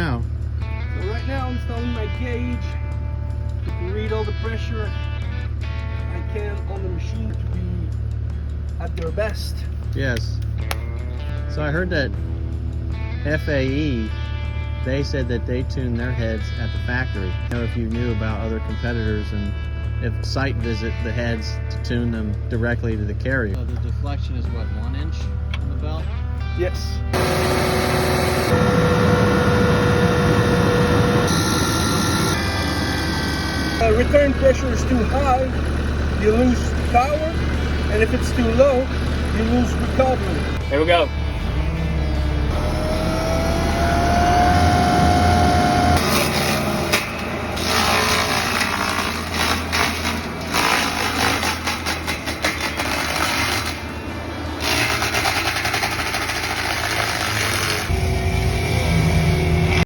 now? So right now I'm installing my gauge to read all the pressure I can on the machine to be at their best. Yes. So I heard that FAE, they said that they tune their heads at the factory. You know, if you knew about other competitors and if site visit the heads to tune them directly to the carrier. So the deflection is what, 1 inch on the belt? Yes. Return pressure is too high, you lose power, and if it's too low, you lose recovery. Here we go.